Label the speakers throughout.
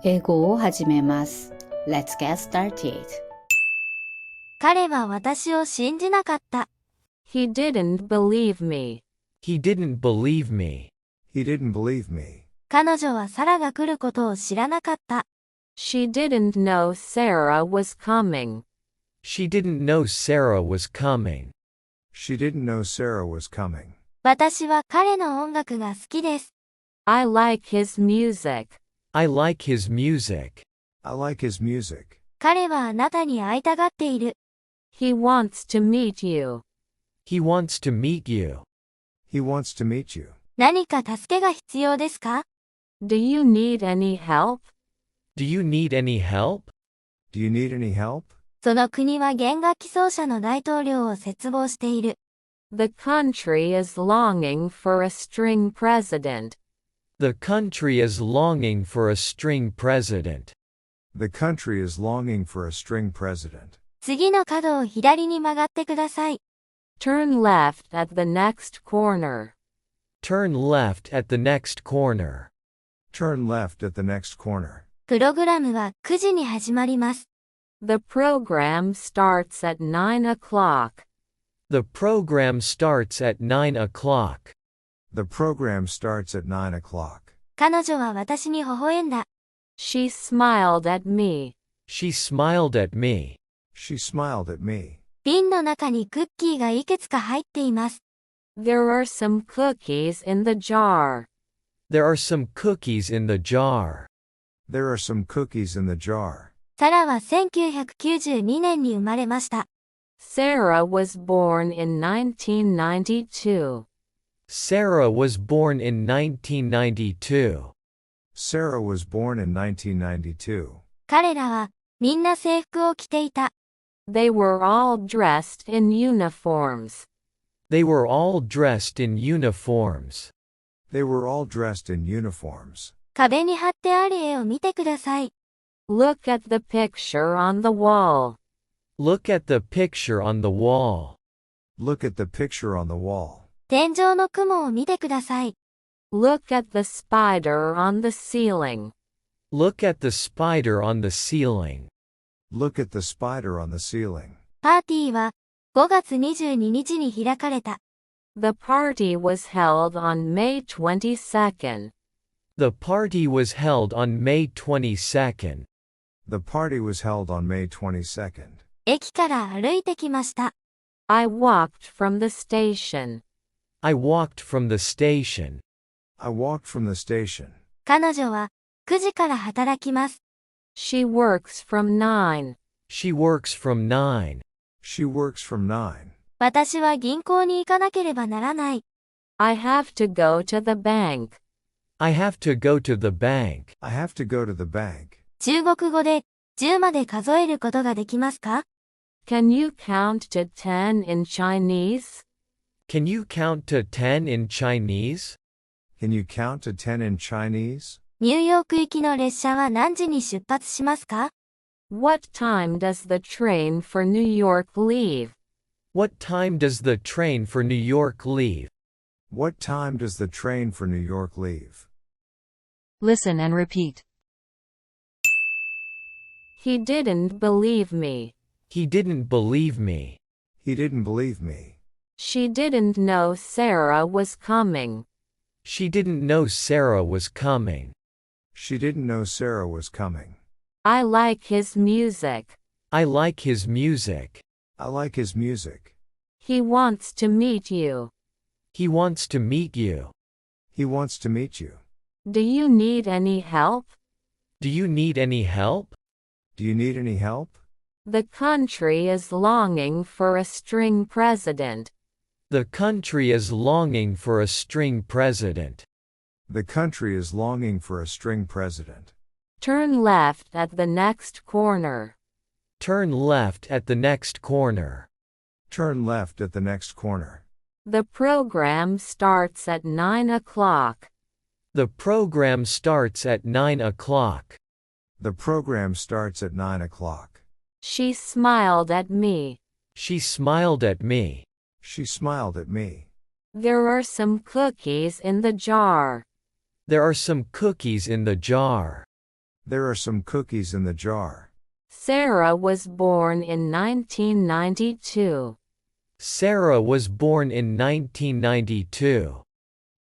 Speaker 1: 英語を始めます。Let's get started.
Speaker 2: 彼は私を信じなかった。
Speaker 3: He didn't believe me.
Speaker 4: He didn't believe me.
Speaker 5: He didn't believe me.
Speaker 2: 彼女はサラが来ることを知らなかった。
Speaker 3: She didn't know Sarah was coming.
Speaker 4: She didn't know Sarah was coming.
Speaker 5: She didn't know Sarah was coming.
Speaker 2: 私は彼の音楽が好きです。
Speaker 3: I like his music.
Speaker 4: I like his music.
Speaker 5: I like his music.
Speaker 2: 彼はあなたに会いたがっている。
Speaker 3: He wants to meet you.
Speaker 4: He wants to meet you.
Speaker 5: He wants to meet you.
Speaker 2: 何か助けが必要ですか？
Speaker 3: Do you need any help?
Speaker 4: Do you need any help?
Speaker 5: Do you need any help?
Speaker 2: その国は弦楽器奏者の大統領を切望している。
Speaker 3: The country is longing for a string president.
Speaker 4: The country is longing for a string president.
Speaker 5: The country is longing for a string president.
Speaker 2: 次の角を左に曲がってください。
Speaker 3: Turn left at the next corner.
Speaker 4: Turn left at the next corner.
Speaker 5: Turn left at the next corner.
Speaker 2: プログラムは9時に始まります。
Speaker 3: The program starts at 9 o'clock.
Speaker 4: The program starts at 9 o'clock.
Speaker 5: The program starts at 9 o'clock.
Speaker 2: 彼女は私に微笑んだ。
Speaker 3: She smiled at me.
Speaker 4: She smiled at me.
Speaker 5: She smiled at me.
Speaker 2: 瓶の中にクッキーがいくつか入っています。
Speaker 3: There are some cookies in the jar.
Speaker 4: There are some cookies in the jar.
Speaker 5: There are some cookies in the jar.
Speaker 2: サラは1992年に生まれました。
Speaker 3: Sarah was born in 1992.
Speaker 4: Sarah was born in 1992.
Speaker 5: Sarah was born in 1992.
Speaker 2: 彼らはみんな制服を着ていた。
Speaker 3: They were all dressed in uniforms.
Speaker 4: They were all dressed in uniforms.
Speaker 5: They were all dressed in uniforms.
Speaker 2: 壁に貼ってある絵を見てください。
Speaker 3: Look at the picture on the wall.
Speaker 4: Look at the picture on the wall.
Speaker 5: Look at the picture on the wall.
Speaker 2: 天井の雲を見てください。
Speaker 3: Look at the spider on the ceiling.
Speaker 4: Look at the spider on the ceiling.
Speaker 5: Look at the spider on the ceiling.
Speaker 2: パーティーは5月22日に開かれた。
Speaker 3: The party was held on May 22nd.
Speaker 4: The party was held on May 22nd.
Speaker 5: The party was held on May 22nd.
Speaker 2: 駅から歩いてきました。
Speaker 3: I walked from the station.
Speaker 4: I walked from the station.
Speaker 5: I walked from the station.
Speaker 2: 彼女は9時から働きます。
Speaker 3: She works from 9.
Speaker 4: She works from 9.
Speaker 5: She works from 9.
Speaker 2: 私は銀行に行かなければならない。
Speaker 3: I have to go to the bank.
Speaker 4: I have to go to the bank.
Speaker 5: I have to go to the bank.
Speaker 2: 中国語で10まで数えることができますか？
Speaker 3: Can you count to 10 in Chinese?
Speaker 4: Can you count to 10 in Chinese?
Speaker 5: Can you count to 10 in Chinese?
Speaker 2: ニューヨーク行きの列車は何時に出発しますか？
Speaker 3: What time does the train for New York leave?
Speaker 4: What time does the train for New York leave?
Speaker 5: What time does the train for New York leave?
Speaker 6: Listen and repeat.
Speaker 3: He didn't believe me.
Speaker 4: He didn't believe me.
Speaker 5: He didn't believe me.
Speaker 3: She didn't know Sarah was coming.
Speaker 4: She didn't know Sarah was coming.
Speaker 5: She didn't know Sarah was coming.
Speaker 3: I like his music.
Speaker 4: I like his music.
Speaker 5: I like his music.
Speaker 3: He wants to meet you.
Speaker 4: He wants to meet you.
Speaker 5: He wants to meet you.
Speaker 3: Do you need any help?
Speaker 4: Do you need any help?
Speaker 5: Do you need any help?
Speaker 3: The country is longing for a string president.
Speaker 4: The country is longing for a string president.
Speaker 5: The country is longing for a string president.
Speaker 3: Turn left at the next corner.
Speaker 4: Turn left at the next corner.
Speaker 5: Turn left at the next corner.
Speaker 3: The program starts at 9 o'clock.
Speaker 4: The program starts at 9 o'clock.
Speaker 5: The program starts at 9 o'clock.
Speaker 3: She smiled at me.
Speaker 4: She smiled at me.
Speaker 5: She smiled at me.
Speaker 3: There are some cookies in the jar.
Speaker 4: There are some cookies in the jar.
Speaker 5: There are some cookies in the jar.
Speaker 3: Sarah was born in 1992.
Speaker 4: Sarah was born in 1992.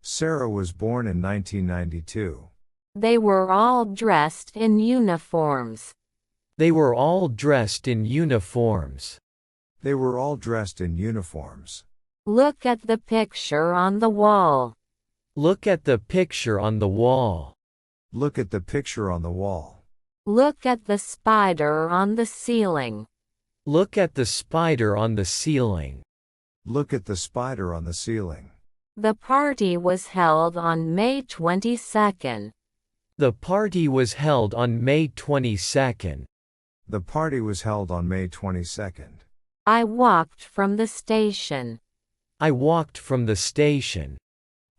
Speaker 5: Sarah was born in 1992.
Speaker 3: They were all dressed in uniforms.
Speaker 4: They were all dressed in uniforms.
Speaker 5: They were all dressed in uniforms.
Speaker 3: Look at the picture on the wall.
Speaker 4: Look at the picture on the wall.
Speaker 5: Look at the picture on the wall.
Speaker 3: Look at the spider on the ceiling.
Speaker 4: Look at the spider on the ceiling.
Speaker 5: Look at the spider on the ceiling.
Speaker 3: The party was held on May 22nd.
Speaker 4: The party was held on May 22nd.
Speaker 5: The party was held on May 22nd.
Speaker 3: I walked from the station.
Speaker 4: I walked from the station.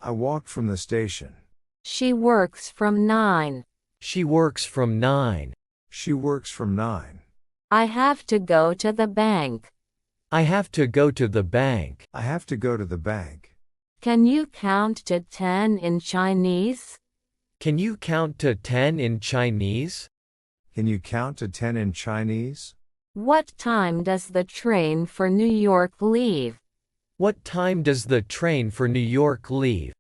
Speaker 5: I walked from the station.
Speaker 3: She works from 9.
Speaker 4: She works from 9.
Speaker 5: She works from 9.
Speaker 3: I have to go to the bank.
Speaker 4: I have to go to the bank.
Speaker 5: I have to go to the bank.
Speaker 3: Can you count to 10 in Chinese?
Speaker 4: Can you count to 10 in Chinese?
Speaker 5: Can you count to 10 in Chinese?
Speaker 3: What time does the train for New York leave?
Speaker 4: What time does the train for New York leave?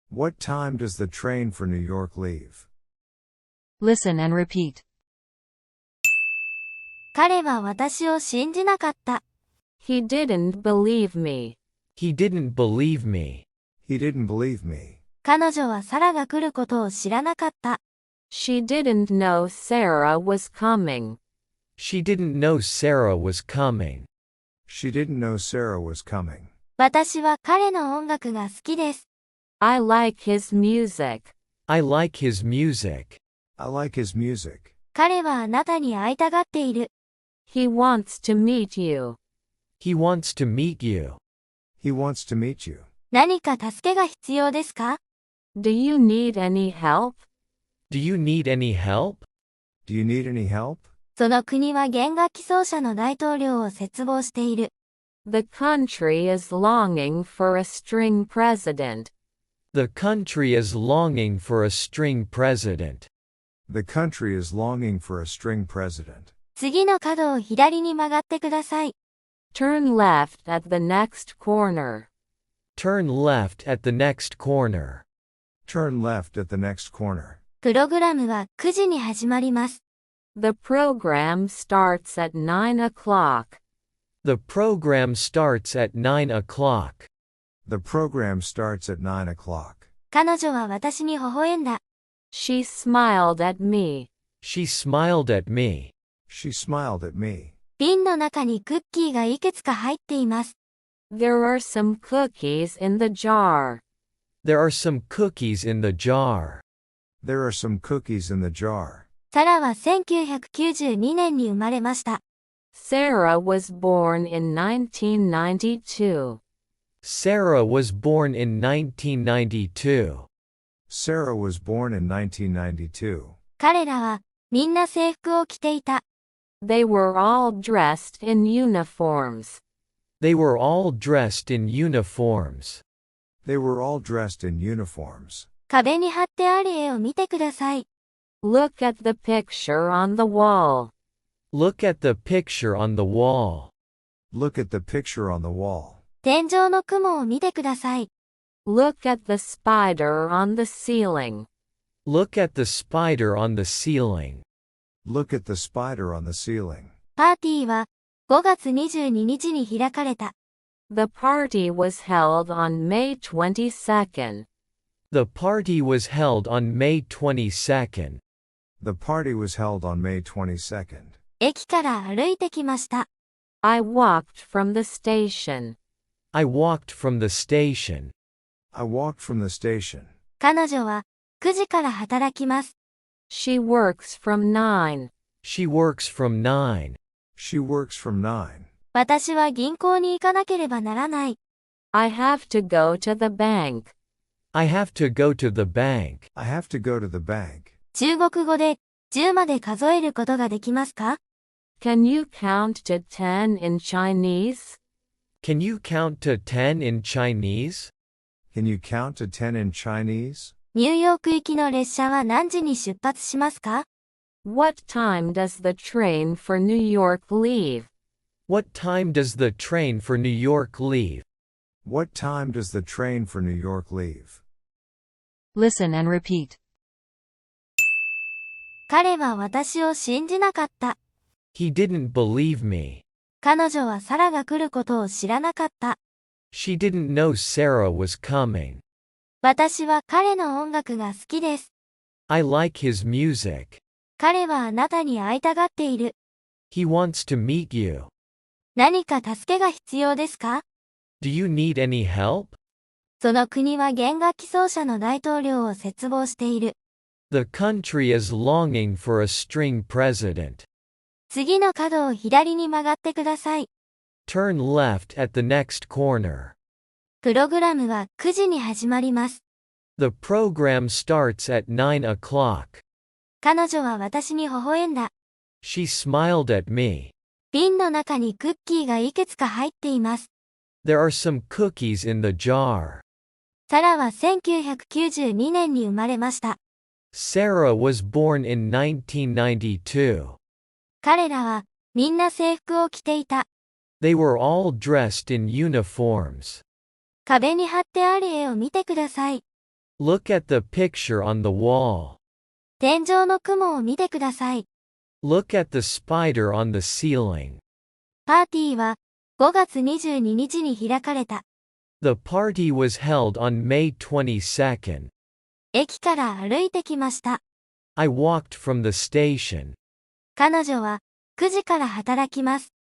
Speaker 5: What time does the train for New York leave?
Speaker 6: Listen and repeat.
Speaker 2: 彼は私を信じなかった。
Speaker 3: He didn't believe me.
Speaker 4: He didn't believe me.
Speaker 5: He didn't believe me.
Speaker 2: 彼女はサラが来ることを知らなかった。
Speaker 3: She didn't know Sarah was coming.
Speaker 4: She didn't know Sarah was coming.
Speaker 5: She didn't know Sarah was coming.
Speaker 2: 私は彼の音楽が好きです。
Speaker 3: I like his music.
Speaker 4: I like his music.
Speaker 5: I like his music.
Speaker 2: 彼はあなたに会いたがっている。
Speaker 3: He wants to meet you.
Speaker 4: He wants to meet you.
Speaker 5: He wants to meet you.
Speaker 2: 何か助けが必要ですか？
Speaker 3: Do you need any help?
Speaker 4: Do you need any help?
Speaker 5: Do you need any help?
Speaker 2: その国は弦楽器奏者の大統領を切望している。
Speaker 3: The country is longing for a string president.
Speaker 4: The country is longing for a string president.
Speaker 5: The country is longing for a string president.
Speaker 2: 次の角を左に曲がってください。
Speaker 3: Turn left at the next corner.
Speaker 4: Turn left at the next corner.
Speaker 5: Turn left at the next corner.
Speaker 2: プログラムは9時に始まります。
Speaker 3: The program starts at 9 o'clock.
Speaker 4: The program starts at 9 o'clock.
Speaker 5: The program starts at 9 o'clock.
Speaker 2: 彼女は私に微笑んだ。
Speaker 3: She smiled at me.
Speaker 4: She smiled at me.
Speaker 5: She smiled at me.
Speaker 2: 瓶の中にクッキーがいくつか入っています。
Speaker 3: There are some cookies in the jar.
Speaker 4: There are some cookies in the jar.
Speaker 5: There are some cookies in the jar.
Speaker 2: サラは1992年に生まれました。
Speaker 3: Sarah was born in 1992.
Speaker 4: Sarah was born in 1992.
Speaker 5: Sarah was born in 1992.
Speaker 2: 彼らはみんな制服を着ていた。
Speaker 3: They were all dressed in uniforms.
Speaker 4: They were all dressed in uniforms.
Speaker 5: They were all dressed in uniforms.
Speaker 2: 壁に貼ってある絵を見てください。
Speaker 3: Look at the picture on the wall.
Speaker 4: Look at the picture on the wall.
Speaker 5: Look at the picture on the wall.
Speaker 2: 天井の雲を見てください。
Speaker 3: Look at the spider on the ceiling.
Speaker 4: Look at the spider on the ceiling.
Speaker 5: Look at the spider on the ceiling.
Speaker 2: パーティーは5月22日に開かれた。
Speaker 3: The party was held on May 22nd.
Speaker 4: The party was held on May 22nd.
Speaker 5: The party was held on May 22nd.
Speaker 2: 駅から歩いてきました。
Speaker 3: I walked from the station.
Speaker 4: I walked from the station.
Speaker 5: I walked from the station.
Speaker 2: 彼女は9時から働きます。
Speaker 3: She works from 9.
Speaker 4: She works from 9.
Speaker 5: She works from 9.
Speaker 2: 私は銀行に行かなければならない。
Speaker 3: I have to go to the bank.
Speaker 4: I have to go to the bank.
Speaker 5: I have to go to the bank.
Speaker 2: 中国語で10まで数えることができますか？
Speaker 3: Can you count to 10 in Chinese?
Speaker 4: Can you count to 10 in Chinese?
Speaker 5: Can you count to 10 in Chinese?
Speaker 2: ニューヨーク行きの列車は何時に出発しますか？
Speaker 3: What time does the train for New York leave?
Speaker 4: What time does the train for New York leave?
Speaker 5: What time does the train for New York leave?
Speaker 6: Listen and repeat.
Speaker 2: 彼は私を信じなかった。
Speaker 4: He didn't believe me.
Speaker 2: 彼女はサラが来ることを知らなかった。
Speaker 4: She didn't know Sarah was coming.
Speaker 2: 私は彼の音楽が好きです。
Speaker 4: I like his music.
Speaker 2: 彼はあなたに会いたがっている。
Speaker 4: He wants to meet you.
Speaker 2: 何か助けが必要ですか？
Speaker 4: Do you need any help?
Speaker 2: その国は弦楽器奏者の大統領を切望している。
Speaker 4: The country is longing for a string president.
Speaker 2: 次の角を左に曲がってください。
Speaker 4: Turn left at the next corner.
Speaker 2: プログラムは9時に始まります。
Speaker 4: The program starts at 9 o'clock.
Speaker 2: 彼女は私に微笑んだ。
Speaker 4: She smiled at me.
Speaker 2: 瓶の中にクッキーがいくつか入っています。
Speaker 4: There are some cookies in the jar.
Speaker 2: サラは1992年に生まれました。
Speaker 4: Sarah was born in 1992.
Speaker 2: 彼らはみんな制服を着ていた。
Speaker 4: They were all dressed in uniforms.
Speaker 2: 壁に貼ってある絵を見てください。
Speaker 4: Look at the picture on the wall.
Speaker 2: 天井の雲を見てください。
Speaker 4: Look at the spider on the ceiling.
Speaker 2: パーティーは5月22日に開かれた。
Speaker 4: The party was held on May 22nd.
Speaker 2: 駅から歩いてきました。
Speaker 4: I walked from the station.
Speaker 2: 彼女は9時から働きます。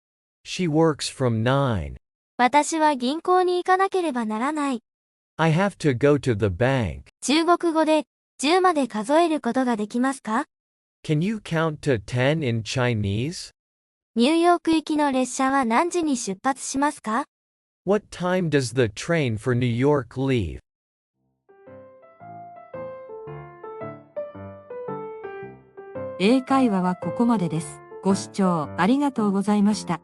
Speaker 4: She works from 9.
Speaker 2: 私は銀行に行かなければならない。
Speaker 4: I have to go to the bank.
Speaker 2: 中国語で10まで数えることができますか？
Speaker 4: Can you count to 10 in Chinese?
Speaker 2: ニューヨーク行きの列車は何時に出発しますか？
Speaker 4: What time does the train for New York leave?
Speaker 6: 英会話はここまでです。ご視聴ありがとうございました。